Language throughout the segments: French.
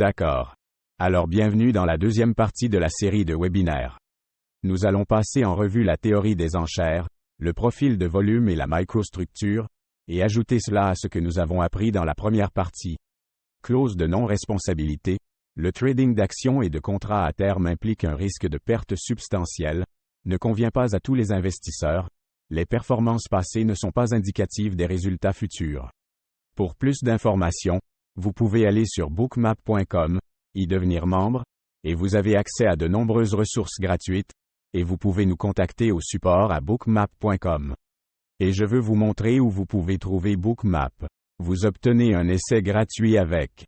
D'accord. Alors bienvenue dans la deuxième partie de la série de webinaires. Nous allons passer en revue la théorie des enchères, le profil de volume et la microstructure, et ajouter cela à ce que nous avons appris dans la première partie. Clause de non-responsabilité. Le trading d'actions et de contrats à terme implique un risque de perte substantielle, ne convient pas à tous les investisseurs, les performances passées ne sont pas indicatives des résultats futurs. Pour plus d'informations, vous pouvez aller sur bookmap.com, y devenir membre, et vous avez accès à de nombreuses ressources gratuites, et vous pouvez nous contacter au support à bookmap.com. Et je veux vous montrer où vous pouvez trouver Bookmap. Vous obtenez un essai gratuit avec.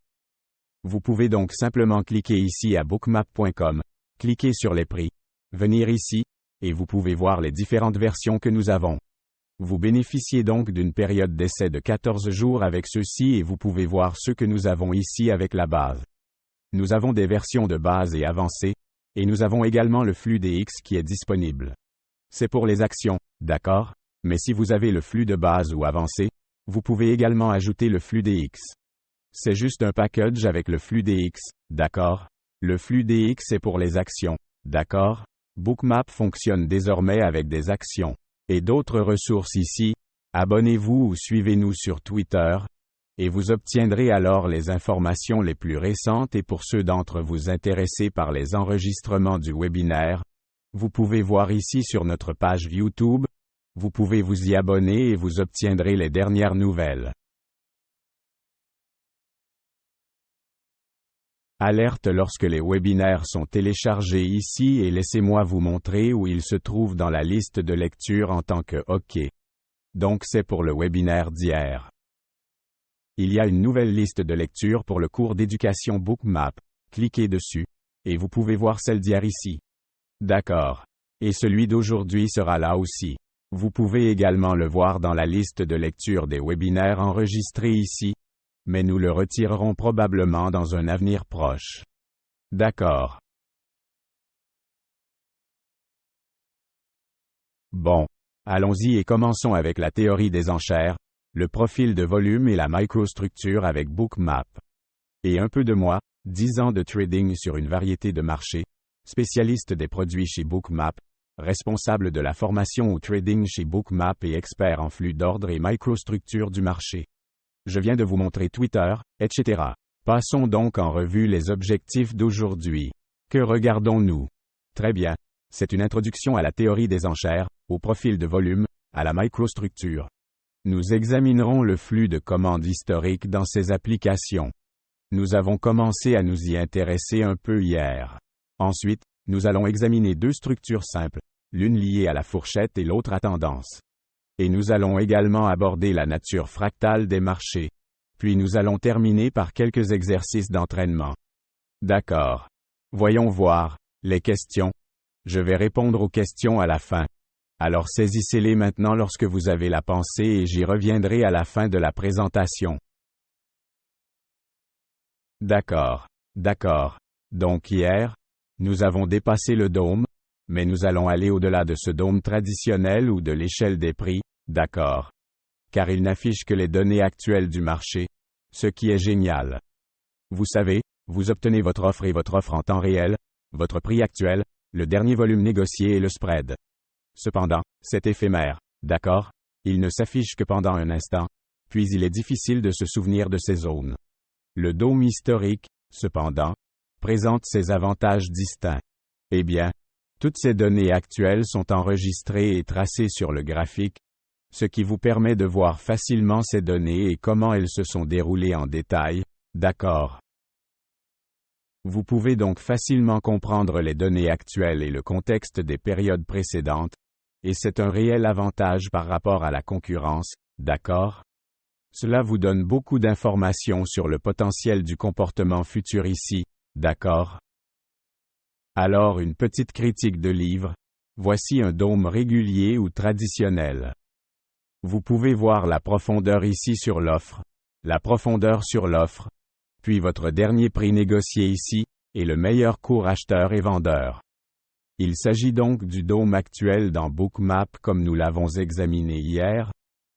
Vous pouvez donc simplement cliquer ici à bookmap.com, cliquer sur les prix, venir ici, et vous pouvez voir les différentes versions que nous avons. Vous bénéficiez donc d'une période d'essai de 14 jours avec ceux-ci et vous pouvez voir ceux que nous avons ici avec la base. Nous avons des versions de base et avancées, et nous avons également le flux DX qui est disponible. C'est pour les actions, d'accord? Mais si vous avez le flux de base ou avancé, vous pouvez également ajouter le flux DX. C'est juste un package avec le flux DX, d'accord? Le flux DX est pour les actions, d'accord? Bookmap fonctionne désormais avec des actions. Et d'autres ressources ici, abonnez-vous ou suivez-nous sur Twitter, et vous obtiendrez alors les informations les plus récentes et pour ceux d'entre vous intéressés par les enregistrements du webinaire, vous pouvez voir ici sur notre page YouTube, vous pouvez vous y abonner et vous obtiendrez les dernières nouvelles. Alerte lorsque les webinaires sont téléchargés ici et laissez-moi vous montrer où ils se trouvent dans la liste de lecture en tant que OK. Donc c'est pour le webinaire d'hier. Il y a une nouvelle liste de lecture pour le cours d'éducation Bookmap, cliquez dessus, et vous pouvez voir celle d'hier ici. D'accord. Et celui d'aujourd'hui sera là aussi. Vous pouvez également le voir dans la liste de lecture des webinaires enregistrés ici, mais nous le retirerons probablement dans un avenir proche. D'accord. Bon. Allons-y et commençons avec la théorie des enchères, le profil de volume et la microstructure avec Bookmap. Et un peu de moi, 10 ans de trading sur une variété de marchés, spécialiste des produits chez Bookmap, responsable de la formation au trading chez Bookmap et expert en flux d'ordre et microstructure du marché. Je viens de vous montrer Twitter, etc. Passons donc en revue les objectifs d'aujourd'hui. Que regardons-nous? Très bien. C'est une introduction à la théorie des enchères, au profil de volume, à la microstructure. Nous examinerons le flux de commandes historiques dans ces applications. Nous avons commencé à nous y intéresser un peu hier. Ensuite, nous allons examiner deux structures simples, l'une liée à la fourchette et l'autre à tendance. Et nous allons également aborder la nature fractale des marchés. Puis nous allons terminer par quelques exercices d'entraînement. D'accord. Voyons voir, les questions. Je vais répondre aux questions à la fin. Alors saisissez-les maintenant lorsque vous avez la pensée et j'y reviendrai à la fin de la présentation. D'accord. D'accord. Donc hier, nous avons dépassé le dôme, mais nous allons aller au-delà de ce dôme traditionnel ou de l'échelle des prix, d'accord. Car il n'affiche que les données actuelles du marché, ce qui est génial. Vous savez, vous obtenez votre offre et votre offre en temps réel, votre prix actuel, le dernier volume négocié et le spread. Cependant, c'est éphémère, d'accord? Il ne s'affiche que pendant un instant, puis il est difficile de se souvenir de ces zones. Le dôme historique, cependant, présente ses avantages distincts. Eh bien, toutes ces données actuelles sont enregistrées et tracées sur le graphique, ce qui vous permet de voir facilement ces données et comment elles se sont déroulées en détail, d'accord? Vous pouvez donc facilement comprendre les données actuelles et le contexte des périodes précédentes, et c'est un réel avantage par rapport à la concurrence, d'accord? Cela vous donne beaucoup d'informations sur le potentiel du comportement futur ici, d'accord? Alors une petite critique de livre. Voici un dôme régulier ou traditionnel. Vous pouvez voir la profondeur ici sur l'offre, la profondeur sur l'offre, puis votre dernier prix négocié ici, et le meilleur cours acheteur et vendeur. Il s'agit donc du dôme actuel dans Bookmap comme nous l'avons examiné hier,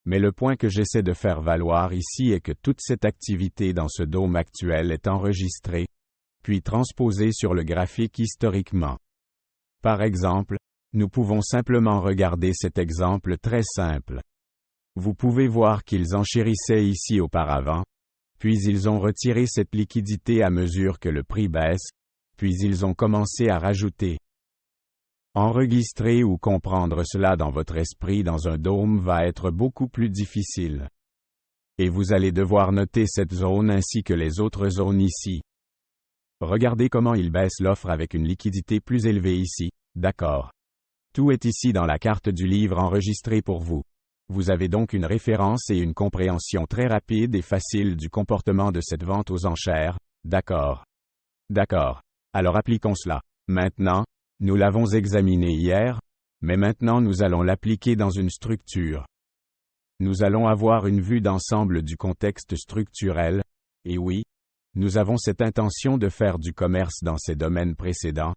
mais le point que j'essaie de faire valoir ici est que toute cette activité dans ce dôme actuel est enregistrée, puis transposés sur le graphique historiquement. Par exemple, nous pouvons simplement regarder cet exemple très simple. Vous pouvez voir qu'ils enchérissaient ici auparavant, puis ils ont retiré cette liquidité à mesure que le prix baisse, puis ils ont commencé à rajouter. Enregistrer ou comprendre cela dans votre esprit dans un dôme va être beaucoup plus difficile. Et vous allez devoir noter cette zone ainsi que les autres zones ici. Regardez comment il baisse l'offre avec une liquidité plus élevée ici, d'accord. Tout est ici dans la carte du livre enregistrée pour vous. Vous avez donc une référence et une compréhension très rapide et facile du comportement de cette vente aux enchères, d'accord. D'accord. Alors appliquons cela. Maintenant, nous l'avons examiné hier, mais maintenant nous allons l'appliquer dans une structure. Nous allons avoir une vue d'ensemble du contexte structurel, et oui, nous avons cette intention de faire du commerce dans ces domaines précédents,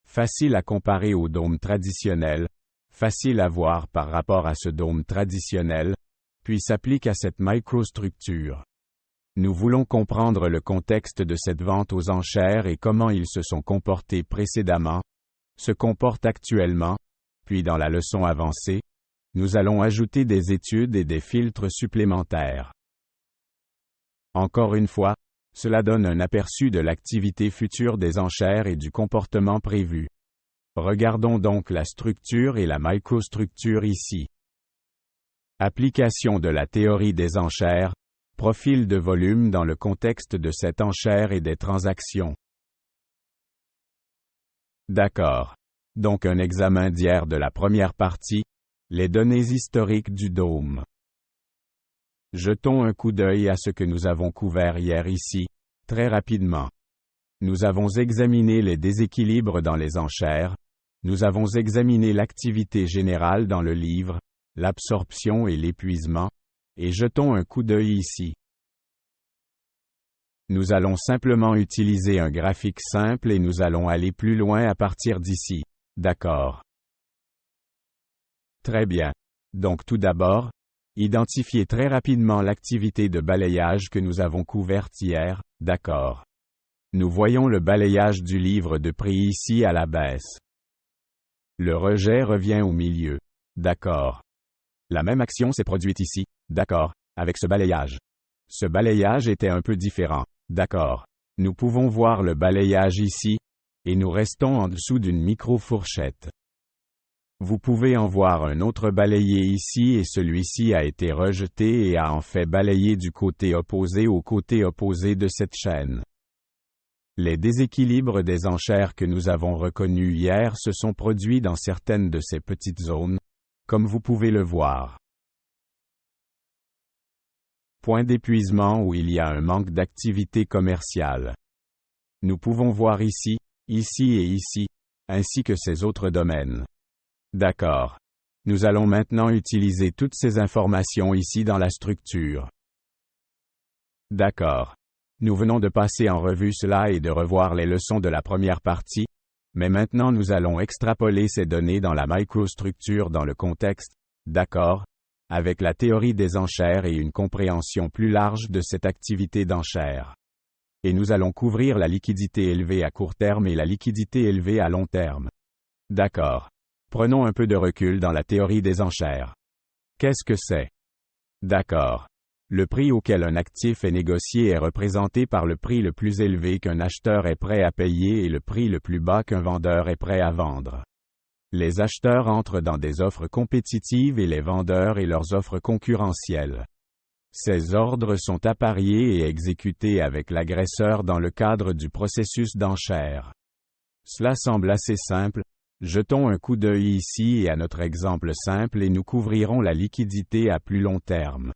facile à comparer au dôme traditionnel, facile à voir par rapport à ce dôme traditionnel, puis s'applique à cette microstructure. Nous voulons comprendre le contexte de cette vente aux enchères et comment ils se sont comportés précédemment, se comportent actuellement, puis dans la leçon avancée, nous allons ajouter des études et des filtres supplémentaires. Encore une fois, cela donne un aperçu de l'activité future des enchères et du comportement prévu. Regardons donc la structure et la microstructure ici. Application de la théorie des enchères, profil de volume dans le contexte de cette enchère et des transactions. D'accord. Donc un examen d'hier de la première partie, les données historiques du dôme. Jetons un coup d'œil à ce que nous avons couvert hier ici, très rapidement. Nous avons examiné les déséquilibres dans les enchères, nous avons examiné l'activité générale dans le livre, l'absorption et l'épuisement, et jetons un coup d'œil ici. Nous allons simplement utiliser un graphique simple et nous allons aller plus loin à partir d'ici. D'accord. Très bien. Donc tout d'abord, identifiez très rapidement l'activité de balayage que nous avons couverte hier, d'accord. Nous voyons le balayage du livre de prix ici à la baisse. Le rejet revient au milieu. D'accord. La même action s'est produite ici, d'accord, avec ce balayage. Ce balayage était un peu différent, d'accord. Nous pouvons voir le balayage ici, et nous restons en dessous d'une micro-fourchette. Vous pouvez en voir un autre balayé ici et celui-ci a été rejeté et a en fait balayé du côté opposé au côté opposé de cette chaîne. Les déséquilibres des enchères que nous avons reconnus hier se sont produits dans certaines de ces petites zones, comme vous pouvez le voir. Point d'épuisement où il y a un manque d'activité commerciale. Nous pouvons voir ici, ici et ici, ainsi que ces autres domaines. D'accord. Nous allons maintenant utiliser toutes ces informations ici dans la structure. D'accord. Nous venons de passer en revue cela et de revoir les leçons de la première partie, mais maintenant nous allons extrapoler ces données dans la microstructure dans le contexte, d'accord, avec la théorie des enchères et une compréhension plus large de cette activité d'enchères. Et nous allons couvrir la liquidité élevée à court terme et la liquidité élevée à long terme. D'accord. Prenons un peu de recul dans la théorie des enchères. Qu'est-ce que c'est? D'accord. Le prix auquel un actif est négocié est représenté par le prix le plus élevé qu'un acheteur est prêt à payer et le prix le plus bas qu'un vendeur est prêt à vendre. Les acheteurs entrent dans des offres compétitives et les vendeurs et leurs offres concurrentielles. Ces ordres sont appariés et exécutés avec l'agresseur dans le cadre du processus d'enchère. Cela semble assez simple. Jetons un coup d'œil ici et à notre exemple simple et nous couvrirons la liquidité à plus long terme.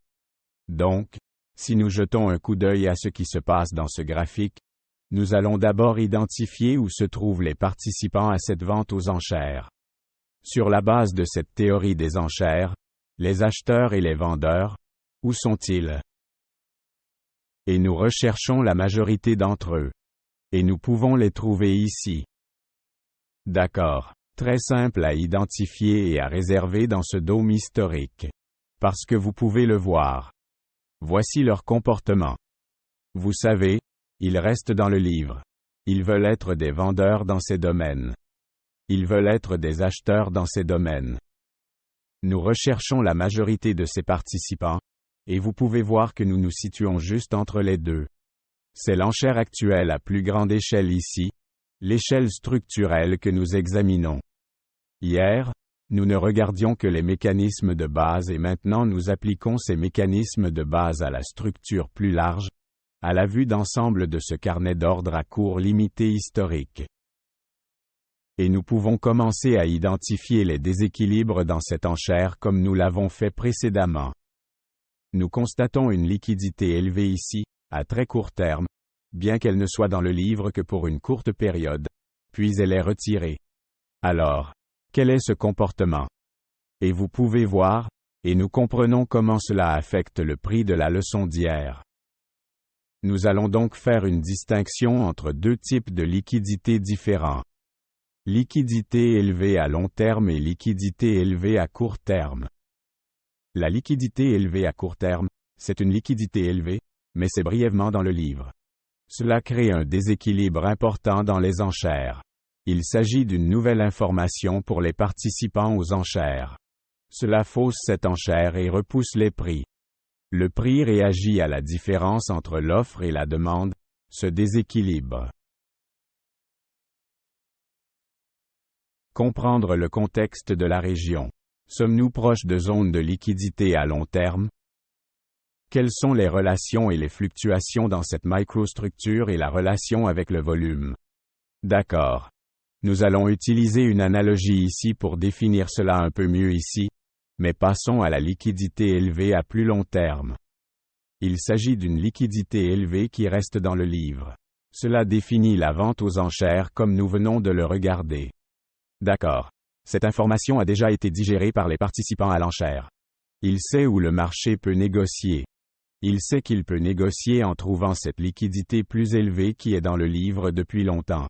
Donc, si nous jetons un coup d'œil à ce qui se passe dans ce graphique, nous allons d'abord identifier où se trouvent les participants à cette vente aux enchères. Sur la base de cette théorie des enchères, les acheteurs et les vendeurs, où sont-ils? Et nous recherchons la majorité d'entre eux. Et nous pouvons les trouver ici. D'accord. Très simple à identifier et à réserver dans ce dôme historique. Parce que vous pouvez le voir. Voici leur comportement. Vous savez, ils restent dans le livre. Ils veulent être des vendeurs dans ces domaines. Ils veulent être des acheteurs dans ces domaines. Nous recherchons la majorité de ces participants, et vous pouvez voir que nous nous situons juste entre les deux. C'est l'enchère actuelle à plus grande échelle ici, l'échelle structurelle que nous examinons. Hier, nous ne regardions que les mécanismes de base et maintenant nous appliquons ces mécanismes de base à la structure plus large, à la vue d'ensemble de ce carnet d'ordre à court limité historique. Et nous pouvons commencer à identifier les déséquilibres dans cette enchère comme nous l'avons fait précédemment. Nous constatons une liquidité élevée ici, à très court terme, bien qu'elle ne soit dans le livre que pour une courte période, puis elle est retirée. Alors, quel est ce comportement? Et vous pouvez voir, et nous comprenons comment cela affecte le prix de la leçon d'hier. Nous allons donc faire une distinction entre deux types de liquidités différents. Liquidité élevée à long terme et liquidité élevée à court terme. La liquidité élevée à court terme, c'est une liquidité élevée, mais c'est brièvement dans le livre. Cela crée un déséquilibre important dans les enchères. Il s'agit d'une nouvelle information pour les participants aux enchères. Cela fausse cette enchère et repousse les prix. Le prix réagit à la différence entre l'offre et la demande, ce déséquilibre. Comprendre le contexte de la région. Sommes-nous proches de zones de liquidité à long terme? Quelles sont les relations et les fluctuations dans cette microstructure et la relation avec le volume? D'accord. Nous allons utiliser une analogie ici pour définir cela un peu mieux ici, mais passons à la liquidité élevée à plus long terme. Il s'agit d'une liquidité élevée qui reste dans le livre. Cela définit la vente aux enchères comme nous venons de le regarder. D'accord. Cette information a déjà été digérée par les participants à l'enchère. Il sait où le marché peut négocier. Il sait qu'il peut négocier en trouvant cette liquidité plus élevée qui est dans le livre depuis longtemps.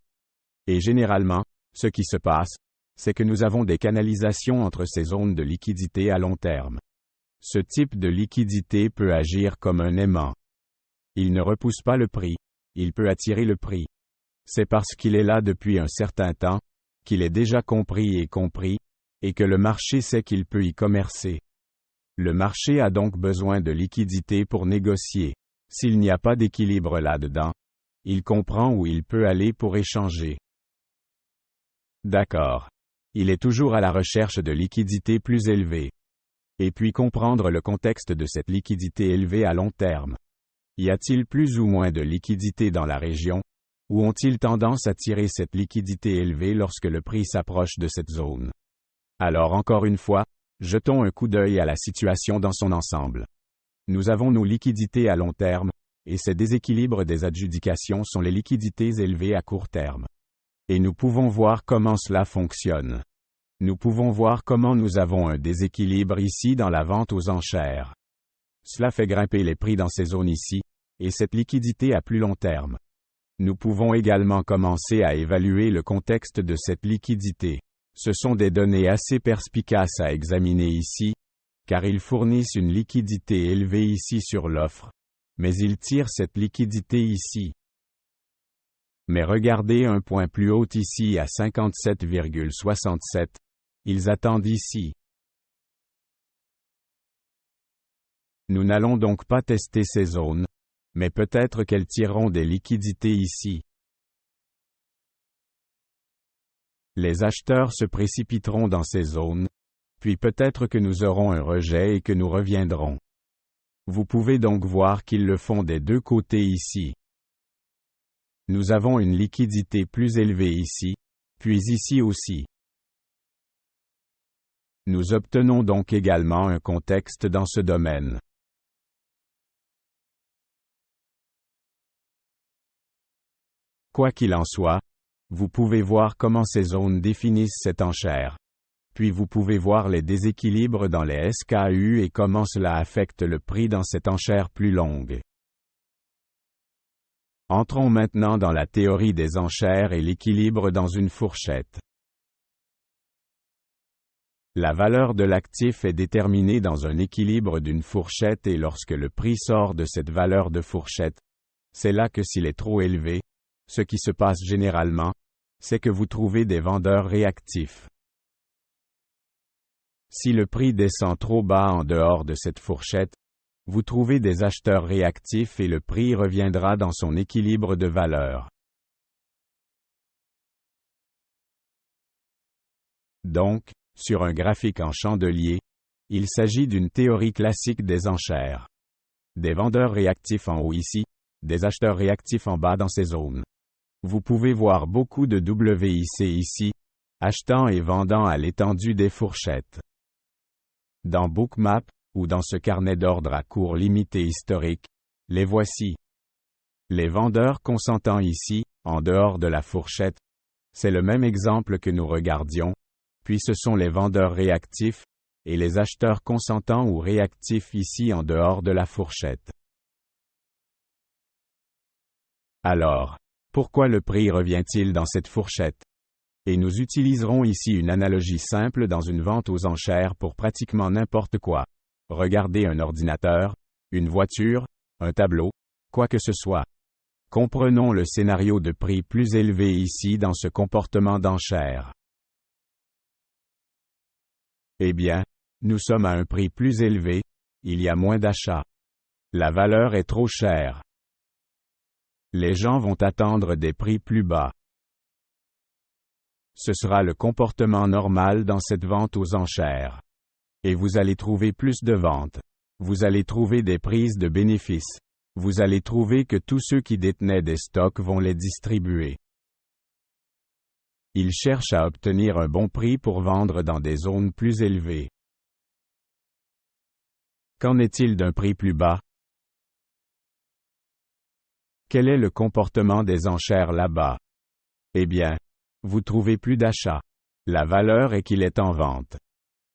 Et généralement, ce qui se passe, c'est que nous avons des canalisations entre ces zones de liquidité à long terme. Ce type de liquidité peut agir comme un aimant. Il ne repousse pas le prix, il peut attirer le prix. C'est parce qu'il est là depuis un certain temps, qu'il est déjà compris, et que le marché sait qu'il peut y commercer. Le marché a donc besoin de liquidité pour négocier. S'il n'y a pas d'équilibre là-dedans, il comprend où il peut aller pour échanger. D'accord. Il est toujours à la recherche de liquidité plus élevée. Et puis comprendre le contexte de cette liquidité élevée à long terme. Y a-t-il plus ou moins de liquidité dans la région? Ou ont-ils tendance à tirer cette liquidité élevée lorsque le prix s'approche de cette zone? Alors encore une fois, jetons un coup d'œil à la situation dans son ensemble. Nous avons nos liquidités à long terme, et ces déséquilibres des adjudications sont les liquidités élevées à court terme. Et nous pouvons voir comment cela fonctionne. Nous pouvons voir comment nous avons un déséquilibre ici dans la vente aux enchères. Cela fait grimper les prix dans ces zones ici, et cette liquidité à plus long terme. Nous pouvons également commencer à évaluer le contexte de cette liquidité. Ce sont des données assez perspicaces à examiner ici, car ils fournissent une liquidité élevée ici sur l'offre, mais ils tirent cette liquidité ici. Mais regardez un point plus haut ici à 57,67, ils attendent ici. Nous n'allons donc pas tester ces zones, mais peut-être qu'elles tireront des liquidités ici. Les acheteurs se précipiteront dans ces zones, puis peut-être que nous aurons un rejet et que nous reviendrons. Vous pouvez donc voir qu'ils le font des deux côtés ici. Nous avons une liquidité plus élevée ici, puis ici aussi. Nous obtenons donc également un contexte dans ce domaine. Quoi qu'il en soit, vous pouvez voir comment ces zones définissent cette enchère. Puis vous pouvez voir les déséquilibres dans les SKU et comment cela affecte le prix dans cette enchère plus longue. Entrons maintenant dans la théorie des enchères et l'équilibre dans une fourchette. La valeur de l'actif est déterminée dans un équilibre d'une fourchette et lorsque le prix sort de cette valeur de fourchette, c'est là que s'il est trop élevé, ce qui se passe généralement, c'est que vous trouvez des vendeurs réactifs. Si le prix descend trop bas en dehors de cette fourchette, vous trouvez des acheteurs réactifs et le prix reviendra dans son équilibre de valeur. Donc, sur un graphique en chandelier, il s'agit d'une théorie classique des enchères. Des vendeurs réactifs en haut ici, des acheteurs réactifs en bas dans ces zones. Vous pouvez voir beaucoup de WIC ici, achetant et vendant à l'étendue des fourchettes. Dans Bookmap, ou dans ce carnet d'ordre à cours limité historique, les voici. Les vendeurs consentants ici, en dehors de la fourchette, c'est le même exemple que nous regardions, puis ce sont les vendeurs réactifs, et les acheteurs consentants ou réactifs ici en dehors de la fourchette. Alors, pourquoi le prix revient-il dans cette fourchette? Et nous utiliserons ici une analogie simple dans une vente aux enchères pour pratiquement n'importe quoi. Regardez un ordinateur, une voiture, un tableau, quoi que ce soit. Comprenons le scénario de prix plus élevé ici dans ce comportement d'enchère. Eh bien, nous sommes à un prix plus élevé, il y a moins d'achats. La valeur est trop chère. Les gens vont attendre des prix plus bas. Ce sera le comportement normal dans cette vente aux enchères. Et vous allez trouver plus de ventes. Vous allez trouver des prises de bénéfices. Vous allez trouver que tous ceux qui détenaient des stocks vont les distribuer. Ils cherchent à obtenir un bon prix pour vendre dans des zones plus élevées. Qu'en est-il d'un prix plus bas? Quel est le comportement des enchères là-bas? Eh bien, vous trouvez plus d'achats. La valeur est qu'il est en vente.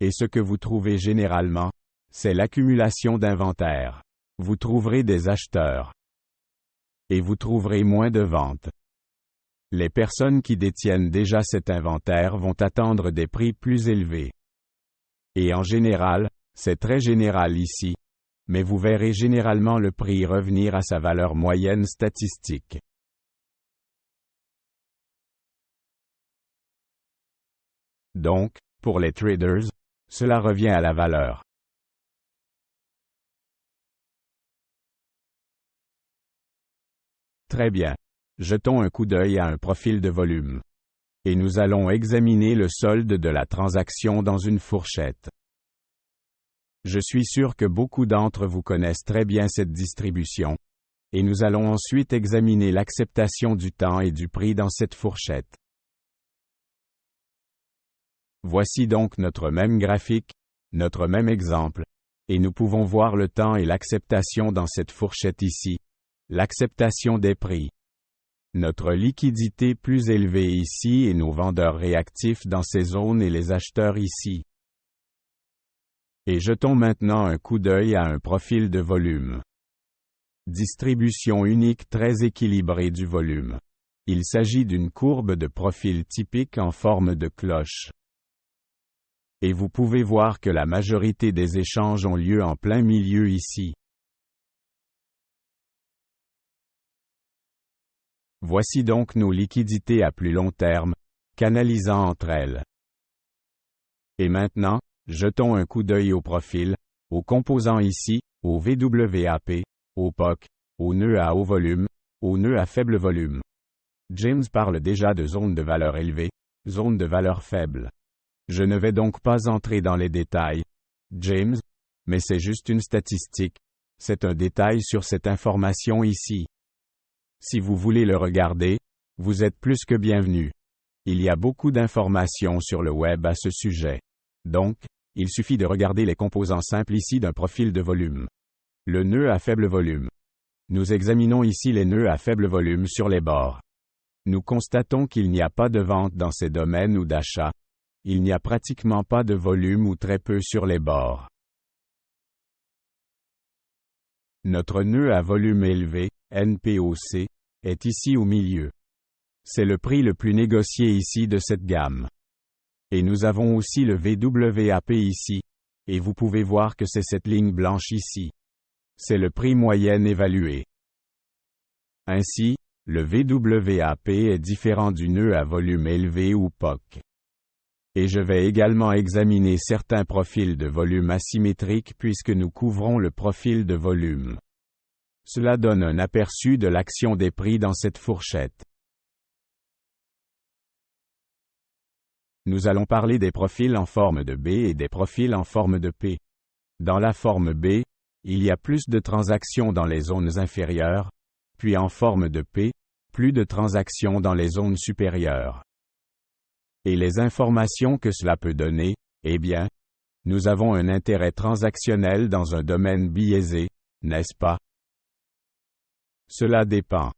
Et ce que vous trouvez généralement, c'est l'accumulation d'inventaire. Vous trouverez des acheteurs. Et vous trouverez moins de ventes. Les personnes qui détiennent déjà cet inventaire vont attendre des prix plus élevés. Et en général, c'est très général ici, mais vous verrez généralement le prix revenir à sa valeur moyenne statistique. Donc, pour les traders, cela revient à la valeur. Très bien. Jetons un coup d'œil à un profil de volume. Et nous allons examiner le solde de la transaction dans une fourchette. Je suis sûr que beaucoup d'entre vous connaissent très bien cette distribution, et nous allons ensuite examiner l'acceptation du temps et du prix dans cette fourchette. Voici donc notre même graphique, notre même exemple, et nous pouvons voir le temps et l'acceptation dans cette fourchette ici, l'acceptation des prix. Notre liquidité plus élevée ici et nos vendeurs réactifs dans ces zones et les acheteurs ici. Et jetons maintenant un coup d'œil à un profil de volume. Distribution unique très équilibrée du volume. Il s'agit d'une courbe de profil typique en forme de cloche. Et vous pouvez voir que la majorité des échanges ont lieu en plein milieu ici. Voici donc nos liquidités à plus long terme, canalisant entre elles. Et maintenant, jetons un coup d'œil au profil, aux composants ici, au VWAP, au POC, aux nœuds à haut volume, aux nœuds à faible volume. James parle déjà de zones de valeur élevée, zones de valeur faible. Je ne vais donc pas entrer dans les détails, James, mais c'est juste une statistique, c'est un détail sur cette information ici. Si vous voulez le regarder, vous êtes plus que bienvenu. Il y a beaucoup d'informations sur le web à ce sujet. Donc, il suffit de regarder les composants simples ici d'un profil de volume. Le nœud à faible volume. Nous examinons ici les nœuds à faible volume sur les bords. Nous constatons qu'il n'y a pas de vente dans ces domaines ou d'achat. Il n'y a pratiquement pas de volume ou très peu sur les bords. Notre nœud à volume élevé, NPOC, est ici au milieu. C'est le prix le plus négocié ici de cette gamme. Et nous avons aussi le VWAP ici, et vous pouvez voir que c'est cette ligne blanche ici. C'est le prix moyen évalué. Ainsi, le VWAP est différent du nœud à volume élevé ou POC. Et je vais également examiner certains profils de volume asymétriques puisque nous couvrons le profil de volume. Cela donne un aperçu de l'action des prix dans cette fourchette. Nous allons parler des profils en forme de B et des profils en forme de P. Dans la forme B, il y a plus de transactions dans les zones inférieures, puis en forme de P, plus de transactions dans les zones supérieures. Et les informations que cela peut donner, eh bien, nous avons un intérêt transactionnel dans un domaine biaisé, n'est-ce pas? Cela dépend.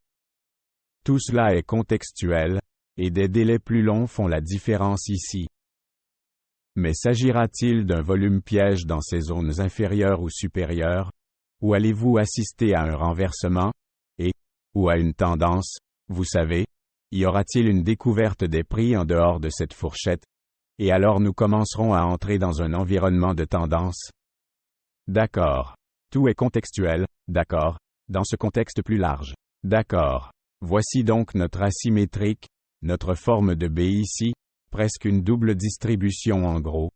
Tout cela est contextuel, et des délais plus longs font la différence ici. Mais s'agira-t-il d'un volume piège dans ces zones inférieures ou supérieures? Ou allez-vous assister à un renversement? Ou à une tendance, vous savez? Y aura-t-il une découverte des prix en dehors de cette fourchette? Et alors nous commencerons à entrer dans un environnement de tendance? D'accord. Tout est contextuel, d'accord, dans ce contexte plus large. D'accord. Voici donc notre asymétrique, notre forme de B ici, presque une double distribution en gros.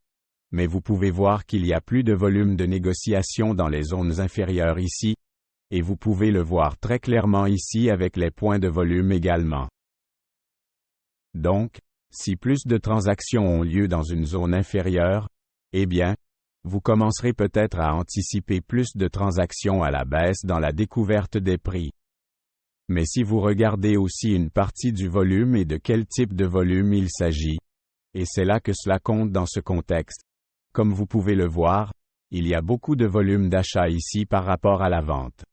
Mais vous pouvez voir qu'il y a plus de volume de négociation dans les zones inférieures ici, et vous pouvez le voir très clairement ici avec les points de volume également. Donc, si plus de transactions ont lieu dans une zone inférieure, eh bien, vous commencerez peut-être à anticiper plus de transactions à la baisse dans la découverte des prix. Mais si vous regardez aussi une partie du volume et de quel type de volume il s'agit, et c'est là que cela compte dans ce contexte, comme vous pouvez le voir, il y a beaucoup de volume d'achat ici par rapport à la vente.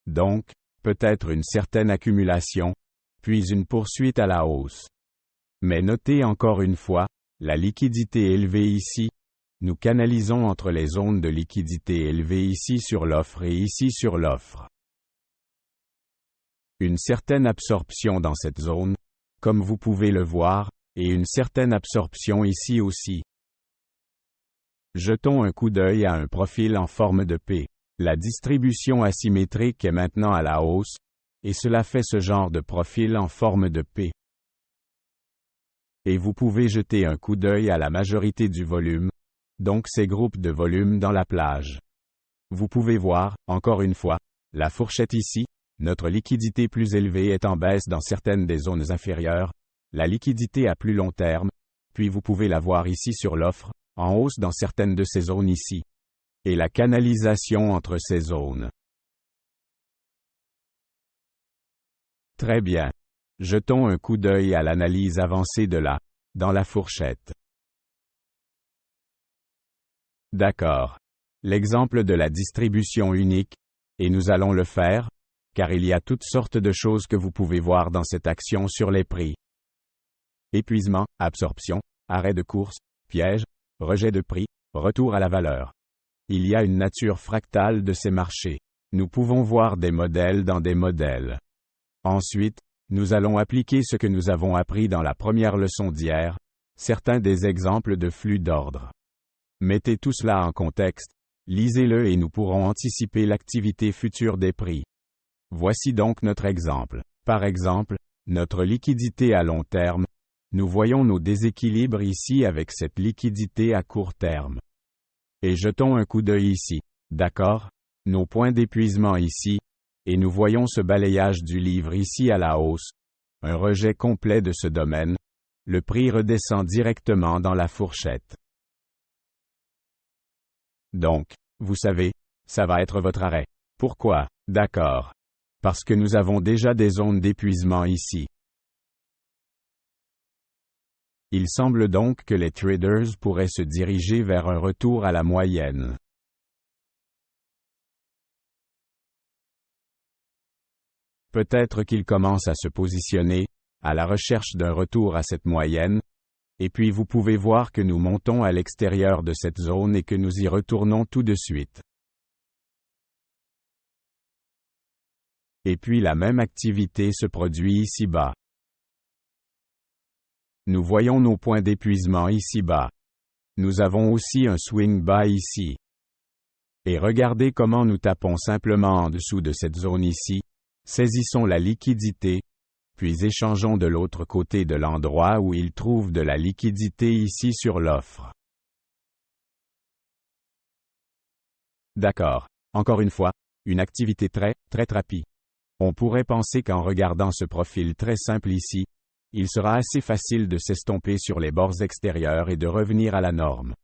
Donc, peut-être une certaine accumulation, puis une poursuite à la hausse. Mais notez encore une fois, la liquidité élevée ici, nous canalisons entre les zones de liquidité élevée ici sur l'offre et ici sur l'offre. Une certaine absorption dans cette zone, comme vous pouvez le voir, et une certaine absorption ici aussi. Jetons un coup d'œil à un profil en forme de P. La distribution asymétrique est maintenant à la hausse, et cela fait ce genre de profil en forme de P. Et vous pouvez jeter un coup d'œil à la majorité du volume, donc ces groupes de volume dans la plage. Vous pouvez voir, encore une fois, la fourchette ici, notre liquidité plus élevée est en baisse dans certaines des zones inférieures, la liquidité à plus long terme, puis vous pouvez la voir ici sur l'offre, en hausse dans certaines de ces zones ici. Et la canalisation entre ces zones. Très bien. Jetons un coup d'œil à l'analyse avancée de la, dans la fourchette. D'accord. L'exemple de la distribution unique, et nous allons le faire, car il y a toutes sortes de choses que vous pouvez voir dans cette action sur les prix. Épuisement, absorption, arrêt de course, piège, rejet de prix, retour à la valeur. Il y a une nature fractale de ces marchés. Nous pouvons voir des modèles dans des modèles. Ensuite, nous allons appliquer ce que nous avons appris dans la première leçon d'hier, certains des exemples de flux d'ordre. Mettez tout cela en contexte, lisez-le et nous pourrons anticiper l'activité future des prix. Voici donc notre exemple. Par exemple, notre liquidité à long terme. Nous voyons nos déséquilibres ici avec cette liquidité à court terme. Et jetons un coup d'œil ici. D'accord? Nos points d'épuisement ici. Et nous voyons ce balayage du livre ici à la hausse. Un rejet complet de ce domaine. Le prix redescend directement dans la fourchette. Donc, vous savez, ça va être votre arrêt. Pourquoi? D'accord. Parce que nous avons déjà des zones d'épuisement ici. Il semble donc que les traders pourraient se diriger vers un retour à la moyenne. Peut-être qu'ils commencent à se positionner, à la recherche d'un retour à cette moyenne, et puis vous pouvez voir que nous montons à l'extérieur de cette zone et que nous y retournons tout de suite. Et puis la même activité se produit ici-bas. Nous voyons nos points d'épuisement ici-bas. Nous avons aussi un swing bas ici. Et regardez comment nous tapons simplement en dessous de cette zone ici, Saisissons la liquidité, puis échangeons de l'autre côté de l'endroit où il trouve de la liquidité ici sur l'offre. D'accord. Encore une fois, une activité très rapide. On pourrait penser qu'en regardant ce profil très simple ici, il sera assez facile de s'estomper sur les bords extérieurs et de revenir à la norme.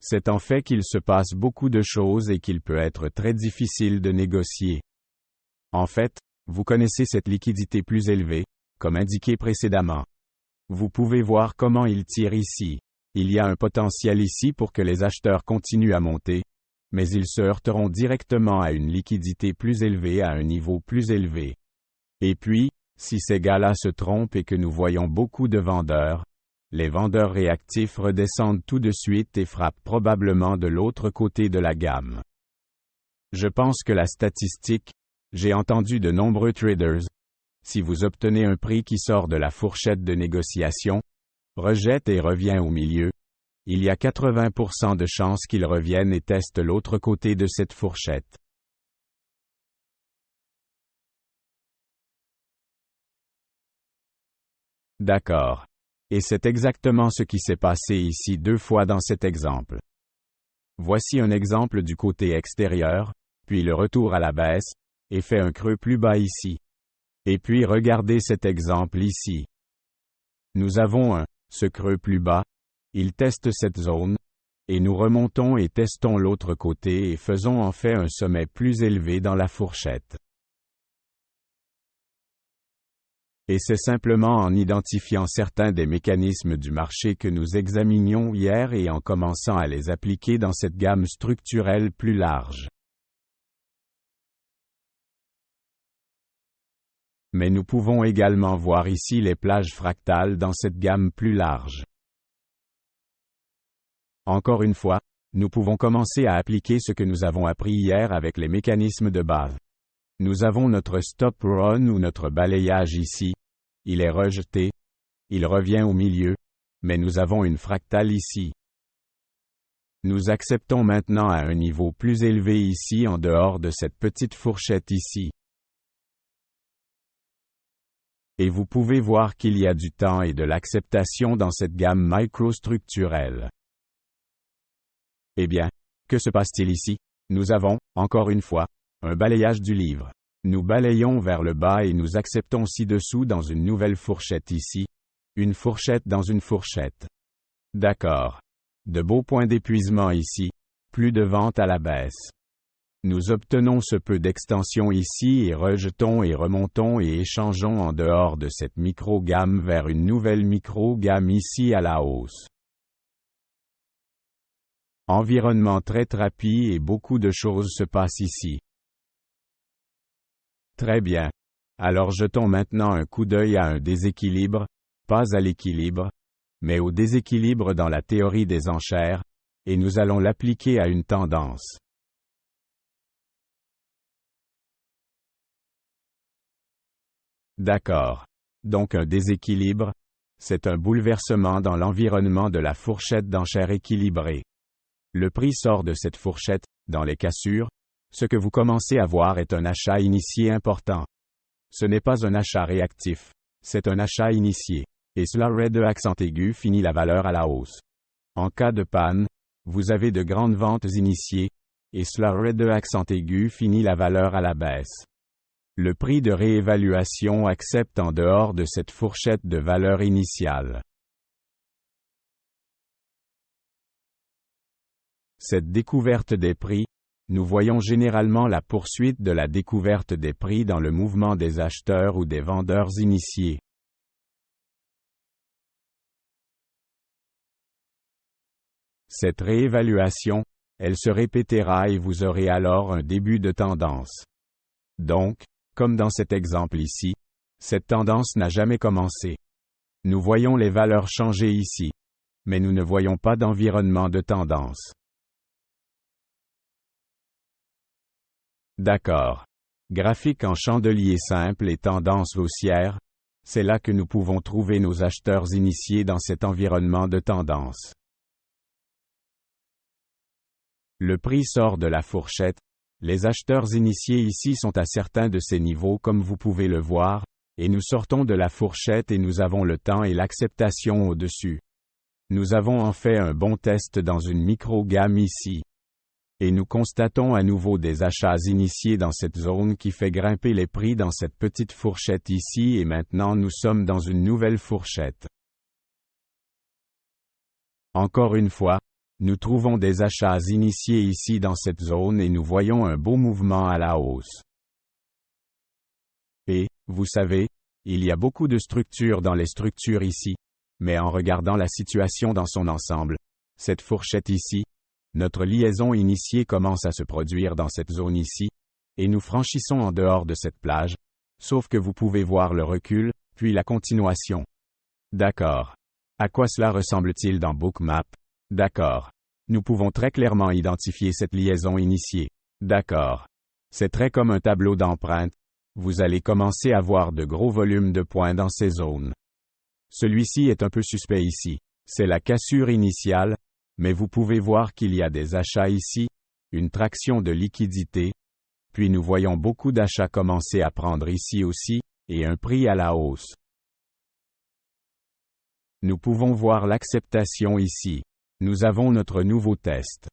C'est en fait qu'il se passe beaucoup de choses et qu'il peut être très difficile de négocier. En fait, vous connaissez cette liquidité plus élevée, comme indiqué précédemment. Vous pouvez voir comment il tire ici. Il y a un potentiel ici pour que les acheteurs continuent à monter, mais ils se heurteront directement à une liquidité plus élevée à un niveau plus élevé. Et puis, si ces gars-là se trompent et que nous voyons beaucoup de vendeurs, les vendeurs réactifs redescendent tout de suite et frappent probablement de l'autre côté de la gamme. Je pense que la statistique, j'ai entendu de nombreux traders, si vous obtenez un prix qui sort de la fourchette de négociation, rejette et revient au milieu, il y a 80% de chances qu'il revienne et teste l'autre côté de cette fourchette. D'accord. Et c'est exactement ce qui s'est passé ici 2 fois dans cet exemple. Voici un exemple du côté extérieur, puis le retour à la baisse, et fait un creux plus bas ici. Et puis regardez cet exemple ici. Nous avons ce creux plus bas, il teste cette zone, et nous remontons et testons l'autre côté et faisons en fait un sommet plus élevé dans la fourchette. Et c'est simplement en identifiant certains des mécanismes du marché que nous examinions hier et en commençant à les appliquer dans cette gamme structurelle plus large. Mais nous pouvons également voir ici les plages fractales dans cette gamme plus large. Encore une fois, nous pouvons commencer à appliquer ce que nous avons appris hier avec les mécanismes de base. Nous avons notre stop run ou notre balayage ici. Il est rejeté. Il revient au milieu. Mais nous avons une fractale ici. Nous acceptons maintenant à un niveau plus élevé ici en dehors de cette petite fourchette ici. Et vous pouvez voir qu'il y a du temps et de l'acceptation dans cette gamme microstructurelle. Eh bien, que se passe-t-il ici? Nous avons, encore une fois, un balayage du livre. Nous balayons vers le bas et nous acceptons ci-dessous dans une nouvelle fourchette ici. Une fourchette dans une fourchette. D'accord. De beaux points d'épuisement ici. Plus de vente à la baisse. Nous obtenons ce peu d'extension ici et rejetons et remontons et échangeons en dehors de cette micro-gamme vers une nouvelle micro-gamme ici à la hausse. Environnement très rapide et beaucoup de choses se passent ici. Très bien. Alors jetons maintenant un coup d'œil à un déséquilibre, pas à l'équilibre, mais au déséquilibre dans la théorie des enchères, et nous allons l'appliquer à une tendance. D'accord. Donc un déséquilibre, c'est un bouleversement dans l'environnement de la fourchette d'enchères équilibrée. Le prix sort de cette fourchette, dans les cassures, ce que vous commencez à voir est un achat initié important. Ce n'est pas un achat réactif, c'est un achat initié, et cela de accent aigu finit la valeur à la hausse. En cas de panne, vous avez de grandes ventes initiées, et cela de accent aigu finit la valeur à la baisse. Le prix de réévaluation accepte en dehors de cette fourchette de valeur initiale. Cette découverte des prix, nous voyons généralement la poursuite de la découverte des prix dans le mouvement des acheteurs ou des vendeurs initiés. Cette réévaluation, elle se répétera et vous aurez alors un début de tendance. Donc, comme dans cet exemple ici, cette tendance n'a jamais commencé. Nous voyons les valeurs changer ici, mais nous ne voyons pas d'environnement de tendance. D'accord. Graphique en chandelier simple et tendance haussière, c'est là que nous pouvons trouver nos acheteurs initiés dans cet environnement de tendance. Le prix sort de la fourchette, Les acheteurs initiés ici sont à certains de ces niveaux comme vous pouvez le voir, et nous sortons de la fourchette et nous avons le temps et l'acceptation au-dessus. Nous avons en fait un bon test dans une micro-gamme ici. Et nous constatons à nouveau des achats initiés dans cette zone qui fait grimper les prix dans cette petite fourchette ici et maintenant nous sommes dans une nouvelle fourchette. Encore une fois, nous trouvons des achats initiés ici dans cette zone et nous voyons un beau mouvement à la hausse. Et, vous savez, il y a beaucoup de structures dans les structures ici, mais en regardant la situation dans son ensemble, cette fourchette ici, notre liaison initiée commence à se produire dans cette zone ici, et nous franchissons en dehors de cette plage, sauf que vous pouvez voir le recul, puis la continuation. D'accord. À quoi cela ressemble-t-il dans Bookmap? D'accord. Nous pouvons très clairement identifier cette liaison initiée. D'accord. C'est très comme un tableau d'empreintes. Vous allez commencer à voir de gros volumes de points dans ces zones. Celui-ci est un peu suspect ici. C'est la cassure initiale, mais vous pouvez voir qu'il y a des achats ici, une traction de liquidité, puis nous voyons beaucoup d'achats commencer à prendre ici aussi, et un prix à la hausse. Nous pouvons voir l'acceptation ici. Nous avons notre nouveau test.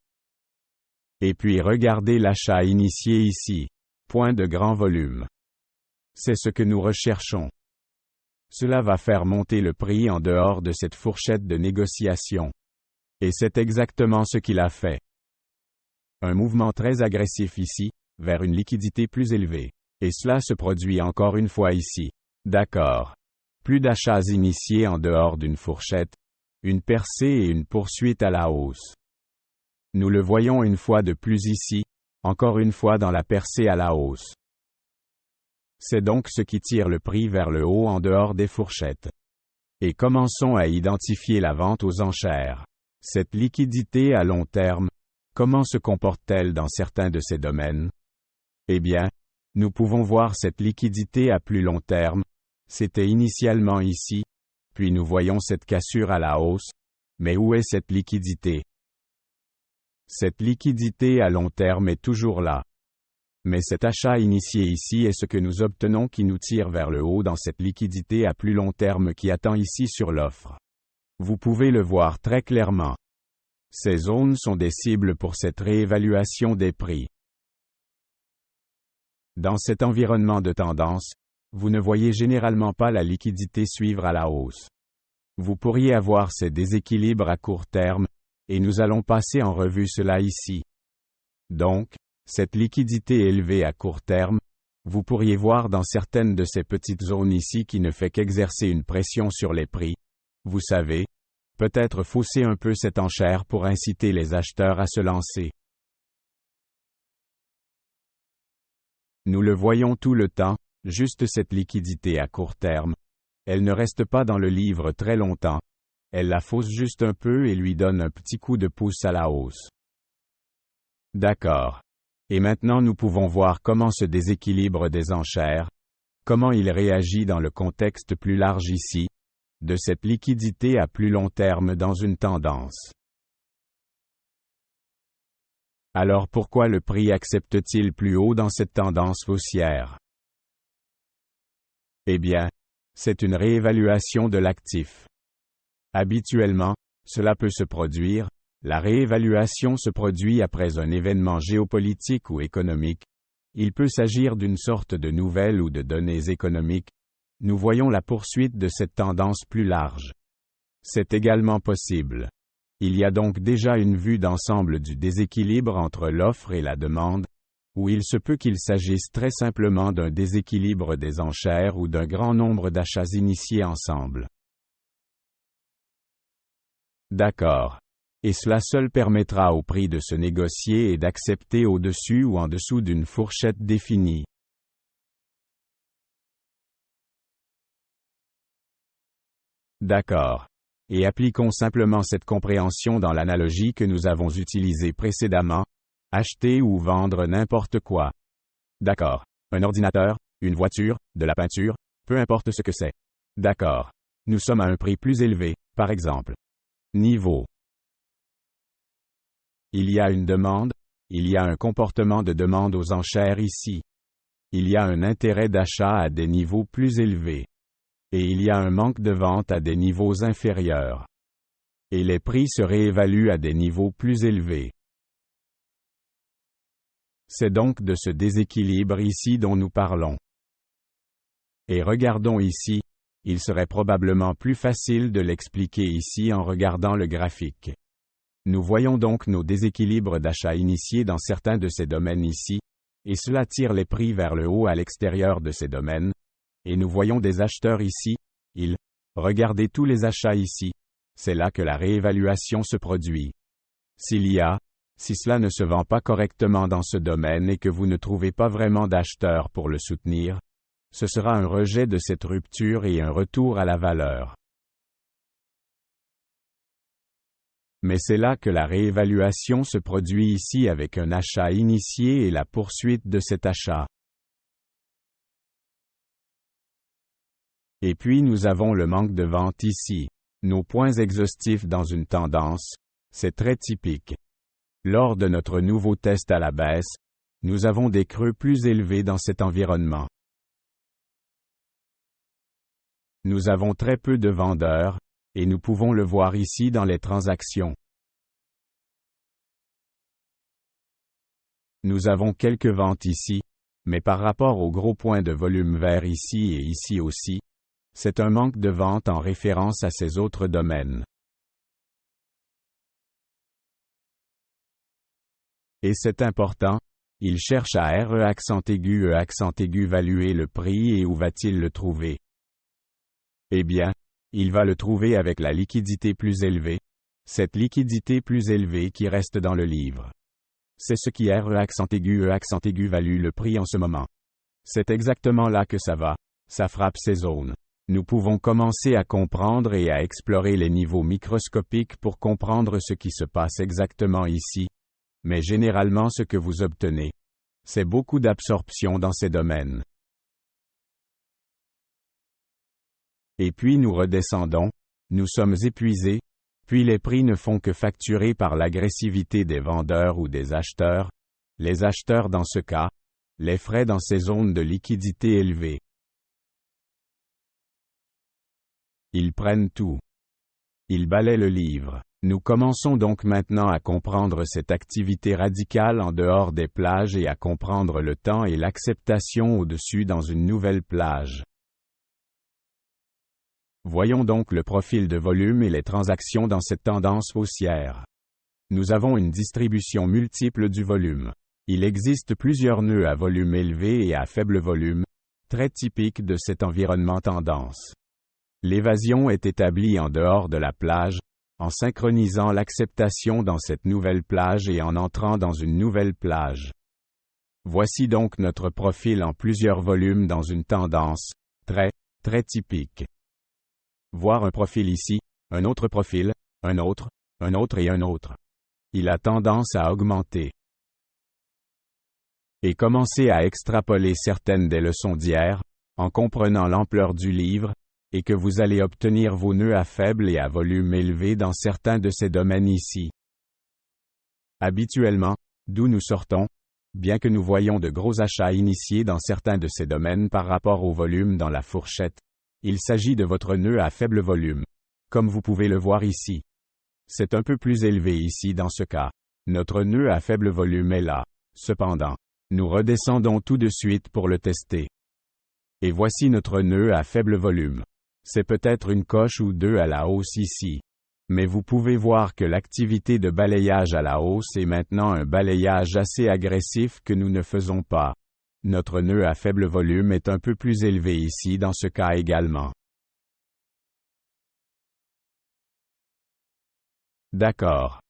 Et puis regardez l'achat initié ici. Point de grand volume. C'est ce que nous recherchons. Cela va faire monter le prix en dehors de cette fourchette de négociation. Et c'est exactement ce qu'il a fait. Un mouvement très agressif ici, vers une liquidité plus élevée. Et cela se produit encore une fois ici. D'accord. Plus d'achats initiés en dehors d'une fourchette, une percée et une poursuite à la hausse. Nous le voyons une fois de plus ici, encore une fois dans la percée à la hausse. C'est donc ce qui tire le prix vers le haut en dehors des fourchettes. Et commençons à identifier la vente aux enchères. Cette liquidité à long terme, comment se comporte-t-elle dans certains de ces domaines? Eh bien, nous pouvons voir cette liquidité à plus long terme. C'était initialement ici, puis nous voyons cette cassure à la hausse, mais où est cette liquidité? Cette liquidité à long terme est toujours là. Mais cet achat initié ici est ce que nous obtenons qui nous tire vers le haut dans cette liquidité à plus long terme qui attend ici sur l'offre. Vous pouvez le voir très clairement. Ces zones sont des cibles pour cette réévaluation des prix. Dans cet environnement de tendance, vous ne voyez généralement pas la liquidité suivre à la hausse. Vous pourriez avoir ces déséquilibres à court terme, et nous allons passer en revue cela ici. Donc, cette liquidité élevée à court terme, vous pourriez voir dans certaines de ces petites zones ici qui ne fait qu'exercer une pression sur les prix. Vous savez, peut-être fausser un peu cette enchère pour inciter les acheteurs à se lancer. Nous le voyons tout le temps, juste cette liquidité à court terme. Elle ne reste pas dans le livre très longtemps. Elle la fausse juste un peu et lui donne un petit coup de pouce à la hausse. D'accord. Et maintenant nous pouvons voir comment se déséquilibre des enchères, comment il réagit dans le contexte plus large ici, de cette liquidité à plus long terme dans une tendance. Alors pourquoi le prix accepte-t-il plus haut dans cette tendance haussière? Eh bien, c'est une réévaluation de l'actif. Habituellement, cela peut se produire, la réévaluation se produit après un événement géopolitique ou économique. Il peut s'agir d'une sorte de nouvelle ou de données économiques. Nous voyons la poursuite de cette tendance plus large. C'est également possible. Il y a donc déjà une vue d'ensemble du déséquilibre entre l'offre et la demande, ou il se peut qu'il s'agisse très simplement d'un déséquilibre des enchères ou d'un grand nombre d'achats initiés ensemble. D'accord. Et cela seul permettra au prix de se négocier et d'accepter au-dessus ou en dessous d'une fourchette définie. D'accord. Et appliquons simplement cette compréhension dans l'analogie que nous avons utilisée précédemment. Acheter ou vendre n'importe quoi. D'accord. Un ordinateur, une voiture, de la peinture, peu importe ce que c'est. D'accord. Nous sommes à un prix plus élevé, par exemple. Niveau. Il y a une demande, il y a un comportement de demande aux enchères ici. Il y a un intérêt d'achat à des niveaux plus élevés. Et il y a un manque de vente à des niveaux inférieurs. Et les prix se réévaluent à des niveaux plus élevés. C'est donc de ce déséquilibre ici dont nous parlons. Et regardons ici, il serait probablement plus facile de l'expliquer ici en regardant le graphique. Nous voyons donc nos déséquilibres d'achat initiés dans certains de ces domaines ici, et cela tire les prix vers le haut à l'extérieur de ces domaines, et nous voyons des acheteurs ici, regardez tous les achats ici, c'est là que la réévaluation se produit. Si cela ne se vend pas correctement dans ce domaine et que vous ne trouvez pas vraiment d'acheteurs pour le soutenir, ce sera un rejet de cette rupture et un retour à la valeur. Mais c'est là que la réévaluation se produit ici avec un achat initié et la poursuite de cet achat. Et puis nous avons le manque de vente ici. Nos points exhaustifs dans une tendance, c'est très typique. Lors de notre nouveau test à la baisse, nous avons des creux plus élevés dans cet environnement. Nous avons très peu de vendeurs, et nous pouvons le voir ici dans les transactions. Nous avons quelques ventes ici, mais par rapport aux gros points de volume vert ici et ici aussi, c'est un manque de vente en référence à ces autres domaines. Et c'est important, il cherche à accent aigu valuer le prix et où va-t-il le trouver? Eh bien, il va le trouver avec la liquidité plus élevée, cette liquidité plus élevée qui reste dans le livre. C'est ce qui accent aigu value le prix en ce moment. C'est exactement là que ça va, ça frappe ces zones. Nous pouvons commencer à comprendre et à explorer les niveaux microscopiques pour comprendre ce qui se passe exactement ici. Mais généralement ce que vous obtenez, c'est beaucoup d'absorption dans ces domaines. Et puis nous redescendons, nous sommes épuisés, puis les prix ne font que facturer par l'agressivité des vendeurs ou des acheteurs, les acheteurs dans ce cas, les frais dans ces zones de liquidité élevées. Ils prennent tout. Ils balaient le livre. Nous commençons donc maintenant à comprendre cette activité radicale en dehors des plages et à comprendre le temps et l'acceptation au-dessus dans une nouvelle plage. Voyons donc le profil de volume et les transactions dans cette tendance haussière. Nous avons une distribution multiple du volume. Il existe plusieurs nœuds à volume élevé et à faible volume, très typiques de cet environnement tendance. L'évasion est établie en dehors de la plage, en synchronisant l'acceptation dans cette nouvelle plage et en entrant dans une nouvelle plage. Voici donc notre profil en plusieurs volumes dans une tendance, très typique. Voir un profil ici, un autre profil, un autre et un autre. Il a tendance à augmenter. Et commencer à extrapoler certaines des leçons d'hier, en comprenant l'ampleur du livre, et que vous allez obtenir vos nœuds à faible et à volume élevé dans certains de ces domaines ici. Habituellement, d'où nous sortons, bien que nous voyons de gros achats initiés dans certains de ces domaines par rapport au volume dans la fourchette, il s'agit de votre nœud à faible volume, comme vous pouvez le voir ici. C'est un peu plus élevé ici dans ce cas. Notre nœud à faible volume est là. Cependant, nous redescendons tout de suite pour le tester. Et voici notre nœud à faible volume. C'est peut-être une coche ou deux à la hausse ici. Mais vous pouvez voir que l'activité de balayage à la hausse est maintenant un balayage assez agressif que nous ne faisons pas. Notre nœud à faible volume est un peu plus élevé ici dans ce cas également. D'accord.